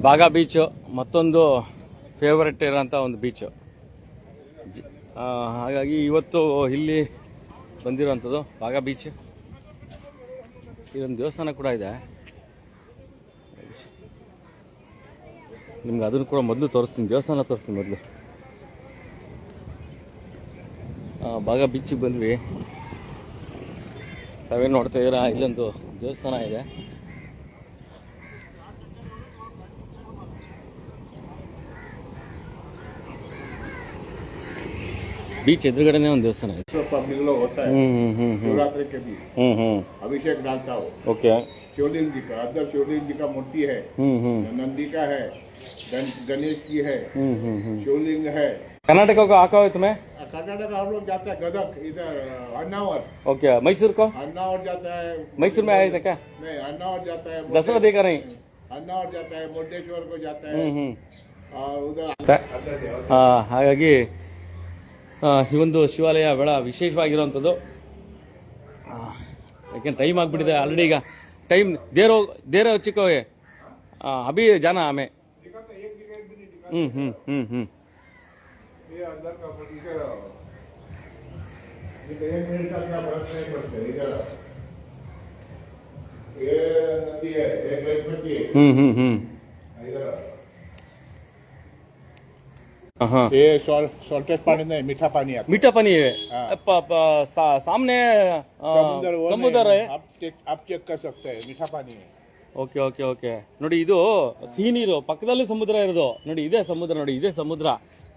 Baga beach ಮತ್ತೊಂದು favourite ಇರೋಂಥ ಒಂದು ಬೀಚ್. ಹಾಗಾಗಿ ಇವತ್ತು ಇಲ್ಲಿ ಬಂದಿರೋಂಥದ್ದು ಬಾಗಾ ಬೀಚ್. ಇದೊಂದು ದೇವಸ್ಥಾನ ಕೂಡ ಇದೆ, ನಿಮ್ಗೆ ಅದನ್ನು ಕೂಡ ಮೊದಲು ತೋರಿಸ್ತೀನಿ, ದೇವಸ್ಥಾನ ತೋರಿಸ್ತೀನಿ ಮೊದಲು. ಬಾಗಾ ಬೀಚಿಗೆ ಬಂದ್ವಿ, ತಾವೇನು ನೋಡ್ತಾ ಇದ್ದೀರಾ, ಇಲ್ಲೊಂದು ದೇವಸ್ಥಾನ ಇದೆ. बीच एदुरगड़े देवस्थान है, पब्लिक लोग होता है शिवरात्रि के दिन अभिषेक डालता हो। ओके, शिवलिंग जी का, अंदर शिवलिंग जी का मूर्ति है, नंदी का है, गणेश जी है, शिवलिंग है। कर्नाटक को आका हो तुम्हें? कर्नाटक हम लोग जाते हैं गदक, इधर अन्नावर। ओके, मैसूर को? अन्नावर जाता है। मैसूर में आए थे क्या? नहीं, अन्नावर जाता है। दसरा देखा नहीं? अन्नावर जाता है, मुर्डेश्वर को जाता है, और उधर ಹಾಗಾಗಿ ಈ ಒಂದು ಶಿವಾಲಯ ಬಹಳ ವಿಶೇಷವಾಗಿರುವಂಥದ್ದು. ಯಾಕೆಂದ್ರೆ ಟೈಮ್ ಆಗಿಬಿಟ್ಟಿದೆ ಆಲ್ರೆಡಿ, ಈಗ ಟೈಮ್ ದೇರ ಚಿಕ್ಕವೇ ಅಭಿ ಜಾನ ಆಮೆ. ये सॉल्टेड पानी नहीं, मीठा पानी आता है। मीठा पानी है, सामने समुद्र है, आप चेक कर सकते हैं, मीठा पानी है। ಓಕೆ ಓಕೆ ಓಕೆ, ನೋಡಿ ಇದು ಸಿಹಿ ನೀರು, ಪಕ್ಕದಲ್ಲಿ ಸಮುದ್ರ ಇರೋದು. ನೋಡಿ ಇದೇ ಸಮುದ್ರ, ನೋಡಿ ಇದೇ ಸಮುದ್ರ,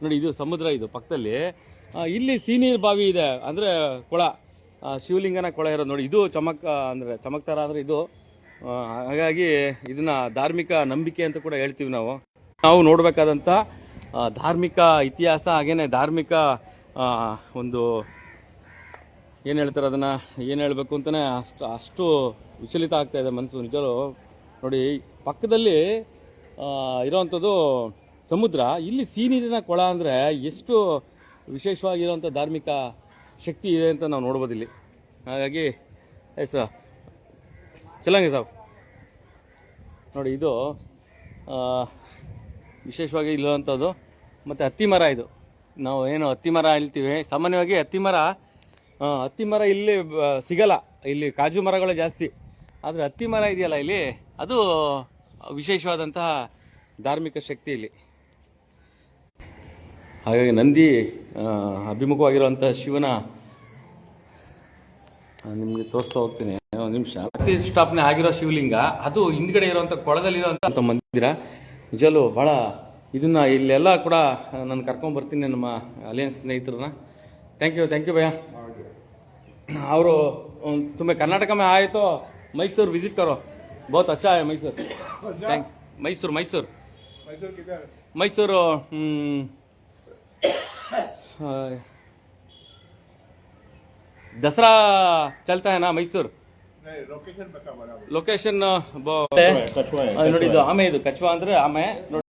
ನೋಡಿ ಇದು ಸಮುದ್ರ, ಇದು ಪಕ್ಕದಲ್ಲಿ. ಇಲ್ಲಿ ಸಿಹಿ ನೀರು ಬಾವಿ ಇದೆ, ಅಂದ್ರೆ ಕೊಳ, ಶಿವಲಿಂಗನ ಕೊಳ ಇರೋದು. ನೋಡಿ ಇದು ಅಂದ್ರೆ ಚಮಕ್ತಾರ ಅಂದ್ರೆ ಇದು. ಹಾಗಾಗಿ ಇದನ್ನ ಧಾರ್ಮಿಕ ನಂಬಿಕೆ ಅಂತ ಕೂಡ ಹೇಳ್ತೀವಿ ನಾವು ನೋಡ್ಬೇಕಾದಂತ ಧಾರ್ಮಿಕ ಇತಿಹಾಸ, ಹಾಗೇನೆ ಧಾರ್ಮಿಕ ಒಂದು ಏನು ಹೇಳ್ತಾರೆ, ಅದನ್ನ ಏನು ಹೇಳಬೇಕು ಅಂತಾನೆ ಅಷ್ಟು ವಿಚಲಿತ ಆಗ್ತಾ ಇದೆ ಮನಸ್ಸು ನಿಜರು. ನೋಡಿ ಪಕ್ಕದಲ್ಲಿ ಇರೋವಂಥದ್ದು ಸಮುದ್ರ, ಇಲ್ಲಿ ಸಿಹಿ ನೀರಿನ ಕೊಳ, ಅಂದರೆ ಎಷ್ಟು ವಿಶೇಷವಾಗಿರುವಂಥ ಧಾರ್ಮಿಕ ಶಕ್ತಿ ಇದೆ ಅಂತ ನಾವು ನೋಡ್ಬೋದು ಇಲ್ಲಿ. ಹಾಗಾಗಿ ಸರ್ ಚಲಂಗೆ ಸಾಬ್ ನೋಡಿ, ಇದು ವಿಶೇಷವಾಗಿ ಇಲ್ಲುವಂಥದ್ದು. ಮತ್ತು ಹತ್ತಿ ಮರ, ಇದು ನಾವು ಏನು ಹತ್ತಿ ಮರ ಹೇಳ್ತೀವಿ ಸಾಮಾನ್ಯವಾಗಿ, ಹತ್ತಿ ಮರ ಇಲ್ಲಿ ಸಿಗಲ್ಲ, ಇಲ್ಲಿ ಕಾಜು ಮರಗಳು ಜಾಸ್ತಿ. ಆದರೆ ಹತ್ತಿ ಮರ ಇದೆಯಲ್ಲ ಇಲ್ಲಿ, ಅದು ವಿಶೇಷವಾದಂತಹ ಧಾರ್ಮಿಕ ಶಕ್ತಿ ಇಲ್ಲಿ. ಹಾಗಾಗಿ ನಂದಿ ಅಭಿಮುಖವಾಗಿರುವಂಥ ಶಿವನ ನಿಮಗೆ ತೋರಿಸ್ತಾ ಹೋಗ್ತೀನಿ, ಒಂದು ನಿಮಿಷ. ಪ್ರತಿಷ್ಠಾಪನೆ ಆಗಿರೋ ಶಿವಲಿಂಗ, ಅದು ಹಿಂದ್ಗಡೆ ಇರುವಂಥ ಕೊಳದಲ್ಲಿರುವಂಥ ಮಂದಿರ. ನಿಜಲು ಬಹಳ ಇದನ್ನ ಇಲ್ಲೆಲ್ಲ ಕೂಡ ನಾನು ಕರ್ಕೊಂಡು ಬರ್ತೀನಿ ನಮ್ಮ ಅಲಿಯನ್ಸ್ ಸ್ನೇಹಿತರನ್ನ. ಥ್ಯಾಂಕ್ ಯು ಭಯ್ಯ. ಅವರು तुम्हें कर्नाटक में आए तो मैसूर विजिट करो, बहुत अच्छा है मैसूर. मैसूर दसरा चलता है ना मैसूर. ಲೊಕೇಶನ್ ನೋಡಿ, ಇದು ಆಮೆ, ಇದು ಕಚ್ವಾ ಅಂದ್ರೆ ಆಮೆ.